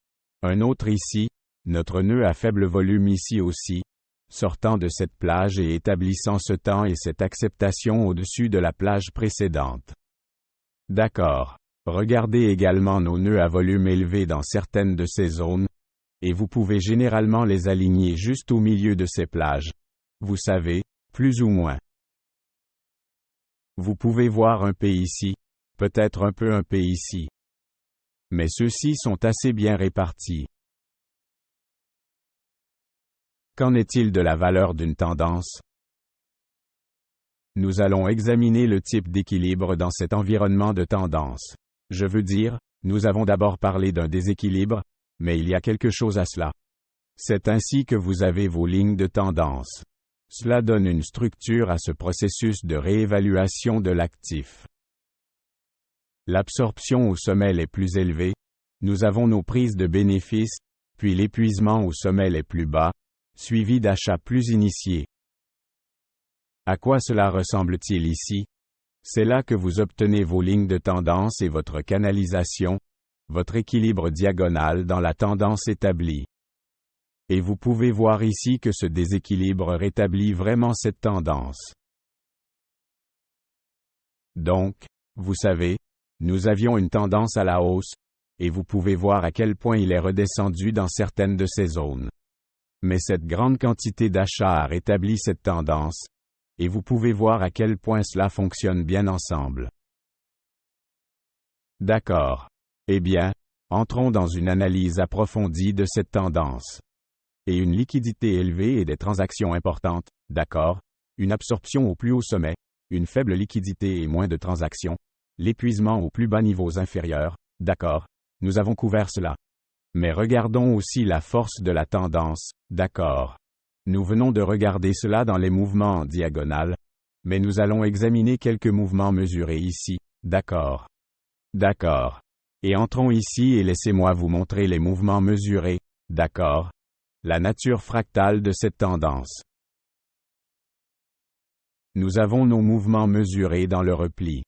Un autre ici, notre nœud à faible volume ici aussi, sortant de cette plage et établissant ce temps et cette acceptation au-dessus de la plage précédente. D'accord. Regardez également nos nœuds à volume élevé dans certaines de ces zones, et vous pouvez généralement les aligner juste au milieu de ces plages. Vous savez, plus ou moins. Vous pouvez voir un P ici, peut-être un peu un P ici. Mais ceux-ci sont assez bien répartis. Qu'en est-il de la valeur d'une tendance? Nous allons examiner le type d'équilibre dans cet environnement de tendance. Je veux dire, nous avons d'abord parlé d'un déséquilibre, mais il y a quelque chose à cela. C'est ainsi que vous avez vos lignes de tendance. Cela donne une structure à ce processus de réévaluation de l'actif. L'absorption au sommet les plus élevés, nous avons nos prises de bénéfices, puis l'épuisement au sommet les plus bas, suivi d'achats plus initiés. À quoi cela ressemble-t-il ici? C'est là que vous obtenez vos lignes de tendance et votre canalisation, votre équilibre diagonal dans la tendance établie. Et vous pouvez voir ici que ce déséquilibre rétablit vraiment cette tendance. Donc, vous savez, nous avions une tendance à la hausse, et vous pouvez voir à quel point il est redescendu dans certaines de ces zones. Mais cette grande quantité d'achats a rétabli cette tendance, et vous pouvez voir à quel point cela fonctionne bien ensemble. D'accord. Eh bien, entrons dans une analyse approfondie de cette tendance. Et une liquidité élevée et des transactions importantes, d'accord, une absorption au plus haut sommet, une faible liquidité et moins de transactions, l'épuisement aux plus bas niveaux inférieurs, d'accord, nous avons couvert cela. Mais regardons aussi la force de la tendance, d'accord. Nous venons de regarder cela dans les mouvements en diagonale, mais nous allons examiner quelques mouvements mesurés ici, d'accord. D'accord. Et entrons ici et laissez-moi vous montrer les mouvements mesurés, d'accord. La nature fractale de cette tendance. Nous avons nos mouvements mesurés dans le repli.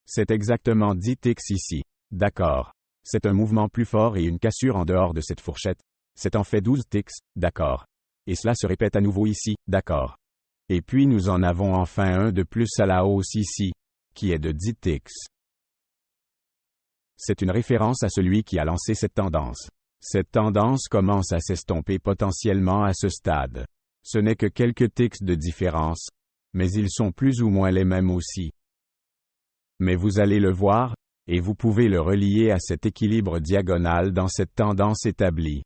C'est exactement 10 ticks ici, d'accord. C'est un mouvement plus fort et une cassure en dehors de cette fourchette. C'est en fait 12 ticks, d'accord. Et cela se répète à nouveau ici, d'accord. Et puis nous en avons enfin un de plus à la hausse ici, qui est de 10 ticks. C'est une référence à celui qui a lancé cette tendance. Cette tendance commence à s'estomper potentiellement à ce stade. Ce n'est que quelques ticks de différence, mais ils sont plus ou moins les mêmes aussi. Mais vous allez le voir, et vous pouvez le relier à cet équilibre diagonal dans cette tendance établie.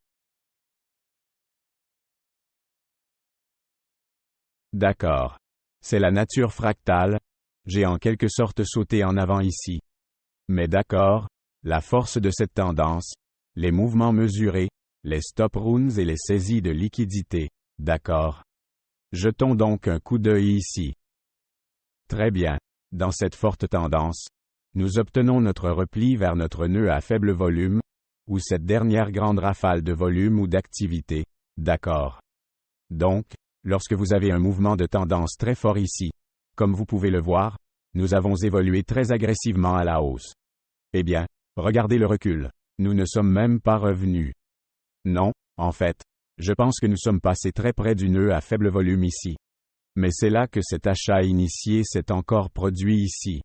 D'accord. C'est la nature fractale, j'ai en quelque sorte sauté en avant ici. Mais d'accord, la force de cette tendance, les mouvements mesurés, les stop runs et les saisies de liquidité, d'accord. Jetons donc un coup d'œil ici. Très bien. Dans cette forte tendance, nous obtenons notre repli vers notre nœud à faible volume, ou cette dernière grande rafale de volume ou d'activité, d'accord. Donc, lorsque vous avez un mouvement de tendance très fort ici, comme vous pouvez le voir, nous avons évolué très agressivement à la hausse. Eh bien, regardez le recul. Nous ne sommes même pas revenus. Non, en fait, je pense que nous sommes passés très près du nœud à faible volume ici. Mais c'est là que cet achat initié s'est encore produit ici.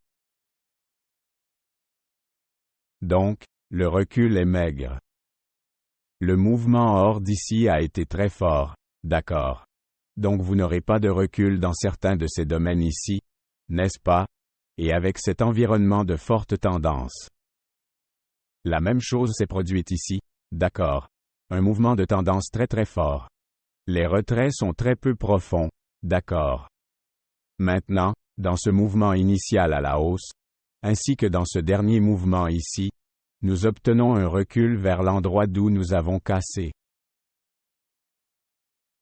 Donc, le recul est maigre. Le mouvement hors d'ici a été très fort, d'accord. Donc vous n'aurez pas de recul dans certains de ces domaines ici, n'est-ce pas? Et avec cet environnement de forte tendance. La même chose s'est produite ici, d'accord. Un mouvement de tendance très très fort. Les retraits sont très peu profonds, d'accord. Maintenant, dans ce mouvement initial à la hausse, ainsi que dans ce dernier mouvement ici, nous obtenons un recul vers l'endroit d'où nous avons cassé.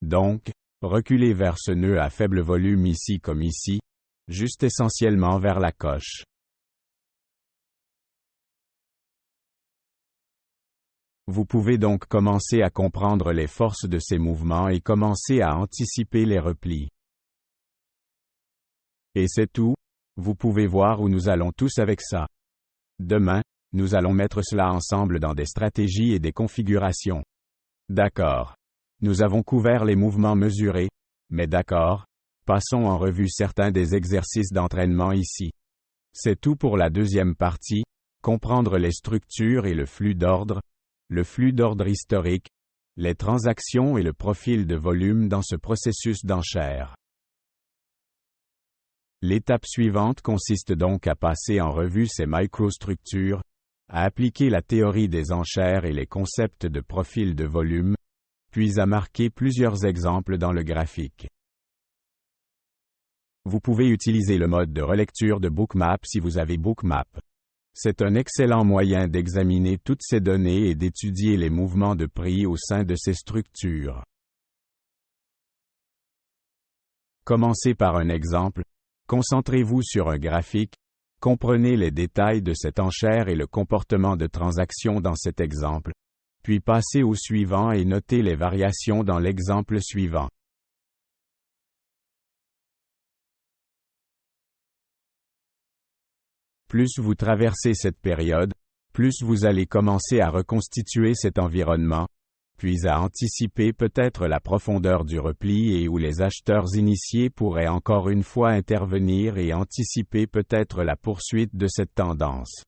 Donc, reculer vers ce nœud à faible volume ici comme ici, juste essentiellement vers la coche. Vous pouvez donc commencer à comprendre les forces de ces mouvements et commencer à anticiper les replis. Et c'est tout, vous pouvez voir où nous allons tous avec ça. Demain, nous allons mettre cela ensemble dans des stratégies et des configurations. D'accord. Nous avons couvert les mouvements mesurés, mais d'accord, passons en revue certains des exercices d'entraînement ici. C'est tout pour la deuxième partie, comprendre les structures et le flux d'ordre historique, les transactions et le profil de volume dans ce processus d'enchère. L'étape suivante consiste donc à passer en revue ces microstructures, à appliquer la théorie des enchères et les concepts de profil de volume, puis à marquer plusieurs exemples dans le graphique. Vous pouvez utiliser le mode de relecture de Bookmap si vous avez Bookmap. C'est un excellent moyen d'examiner toutes ces données et d'étudier les mouvements de prix au sein de ces structures. Commencez par un exemple. Concentrez-vous sur un graphique. Comprenez les détails de cette enchère et le comportement de transaction dans cet exemple. Puis passez au suivant et notez les variations dans l'exemple suivant. Plus vous traversez cette période, plus vous allez commencer à reconstituer cet environnement, puis à anticiper peut-être la profondeur du repli et où les acheteurs initiés pourraient encore une fois intervenir et anticiper peut-être la poursuite de cette tendance.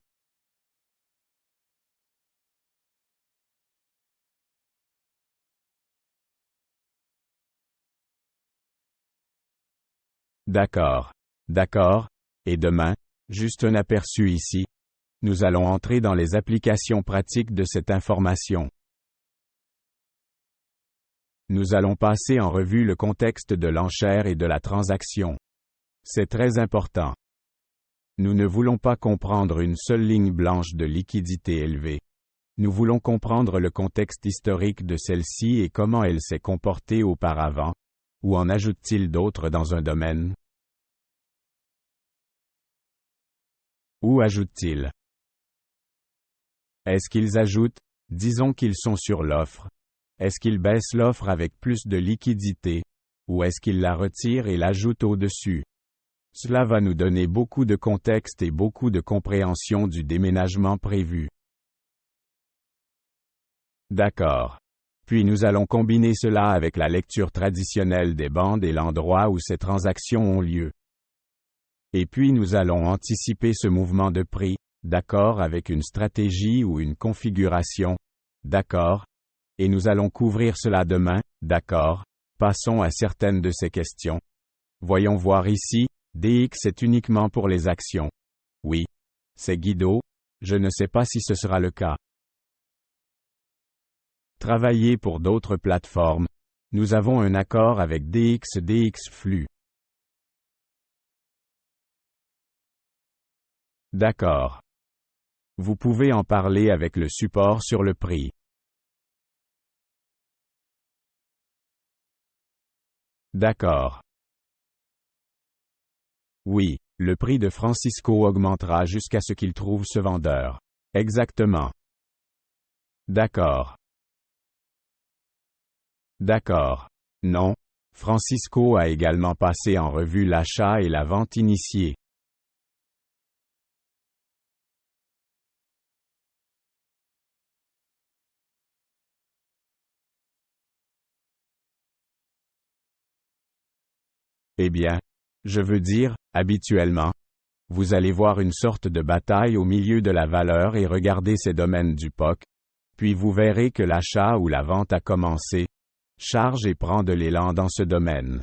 D'accord. D'accord. Et demain, juste un aperçu ici. Nous allons entrer dans les applications pratiques de cette information. Nous allons passer en revue le contexte de l'enchère et de la transaction. C'est très important. Nous ne voulons pas comprendre une seule ligne blanche de liquidité élevée. Nous voulons comprendre le contexte historique de celle-ci et comment elle s'est comportée auparavant. Ou en ajoute-t-il d'autres dans un domaine? Où ajoute-t-il? Est-ce qu'ils ajoutent? Disons qu'ils sont sur l'offre. Est-ce qu'ils baissent l'offre avec plus de liquidité? Ou est-ce qu'ils la retirent et l'ajoutent au-dessus? Cela va nous donner beaucoup de contexte et beaucoup de compréhension du déménagement prévu. D'accord. Puis nous allons combiner cela avec la lecture traditionnelle des bandes et l'endroit où ces transactions ont lieu. Et puis nous allons anticiper ce mouvement de prix, d'accord, avec une stratégie ou une configuration, d'accord. Et nous allons couvrir cela demain, d'accord. Passons à certaines de ces questions. Voyons voir ici, DX est uniquement pour les actions. Oui. C'est Guido. Je ne sais pas si ce sera le cas. Travailler pour d'autres plateformes. Nous avons un accord avec DX Flux. D'accord. Vous pouvez en parler avec le support sur le prix. D'accord. Oui, le prix de Francisco augmentera jusqu'à ce qu'il trouve ce vendeur. Exactement. D'accord. D'accord. Non. Francisco a également passé en revue l'achat et la vente initiée. Eh bien, je veux dire, habituellement, vous allez voir une sorte de bataille au milieu de la valeur et regarder ces domaines du POC, puis vous verrez que l'achat ou la vente a commencé, charge et prend de l'élan dans ce domaine.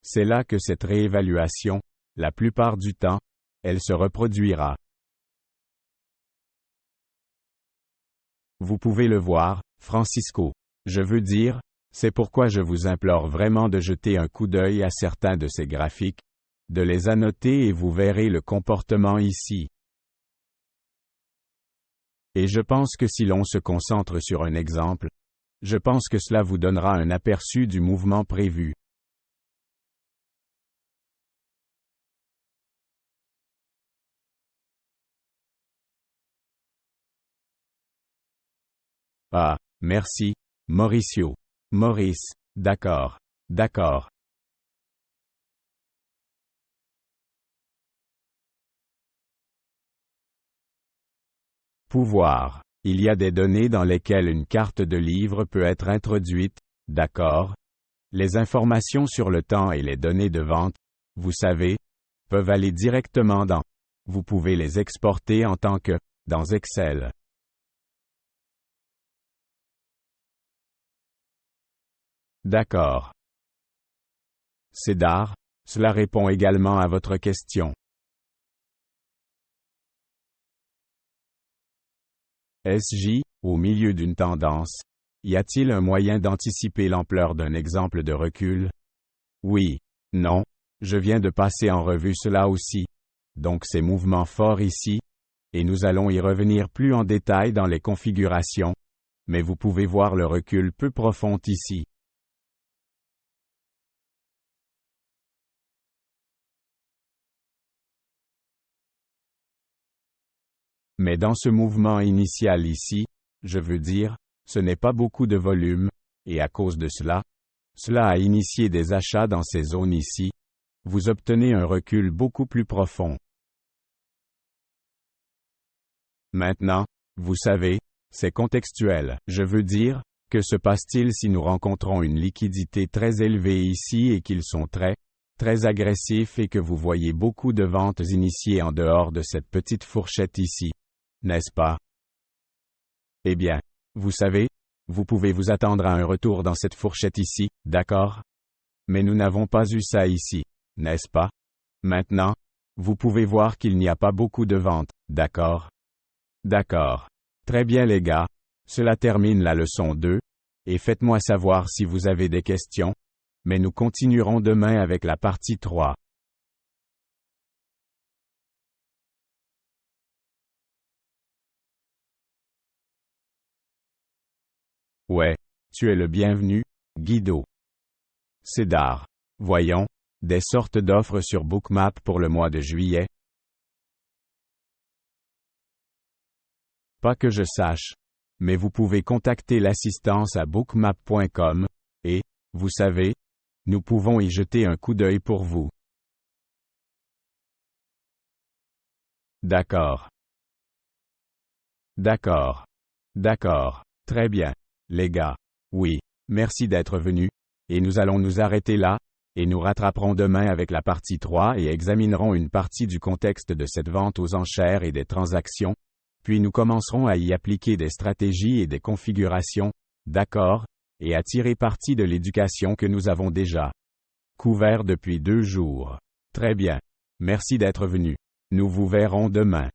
C'est là que cette réévaluation, la plupart du temps, elle se reproduira. Vous pouvez le voir, Francisco. Je veux dire, c'est pourquoi je vous implore vraiment de jeter un coup d'œil à certains de ces graphiques, de les annoter et vous verrez le comportement ici. Et je pense que si l'on se concentre sur un exemple, je pense que cela vous donnera un aperçu du mouvement prévu. Ah, merci, Mauricio. Maurice, d'accord. D'accord. Pouvoir. Il y a des données dans lesquelles une carte de livre peut être introduite, d'accord. Les informations sur le temps et les données de vente, vous savez, peuvent aller directement dans. Vous pouvez les exporter en tant que, dans Excel. D'accord. Cédar, cela répond également à votre question. SJ, au milieu d'une tendance, y a-t-il un moyen d'anticiper l'ampleur d'un exemple de recul? Oui. Non. Je viens de passer en revue cela aussi. Donc ces mouvements forts ici, et nous allons y revenir plus en détail dans les configurations, mais vous pouvez voir le recul peu profond ici. Mais dans ce mouvement initial ici, je veux dire, ce n'est pas beaucoup de volume, et à cause de cela a initié des achats dans ces zones ici. Vous obtenez un recul beaucoup plus profond. Maintenant, vous savez, c'est contextuel. Je veux dire, que se passe-t-il si nous rencontrons une liquidité très élevée ici et qu'ils sont très agressifs et que vous voyez beaucoup de ventes initiées en dehors de cette petite fourchette ici, n'est-ce pas? Eh bien, vous savez, vous pouvez vous attendre à un retour dans cette fourchette ici, d'accord? Mais nous n'avons pas eu ça ici, n'est-ce pas? Maintenant, vous pouvez voir qu'il n'y a pas beaucoup de ventes, d'accord? D'accord. Très bien les gars, cela termine la leçon 2, et faites-moi savoir si vous avez des questions, mais nous continuerons demain avec la partie 3. Ouais, tu es le bienvenu, Guido. Cédar. Voyons, des sortes d'offres sur Bookmap pour le mois de juillet. Pas que je sache. Mais vous pouvez contacter l'assistance à bookmap.com, et, vous savez, nous pouvons y jeter un coup d'œil pour vous. D'accord. D'accord. D'accord. Très bien. Les gars. Oui. Merci d'être venus. Et nous allons nous arrêter là, et nous rattraperons demain avec la partie 3 et examinerons une partie du contexte de cette vente aux enchères et des transactions, puis nous commencerons à y appliquer des stratégies et des configurations, d'accord, et à tirer parti de l'éducation que nous avons déjà couvert depuis 2 jours. Très bien. Merci d'être venus. Nous vous verrons demain.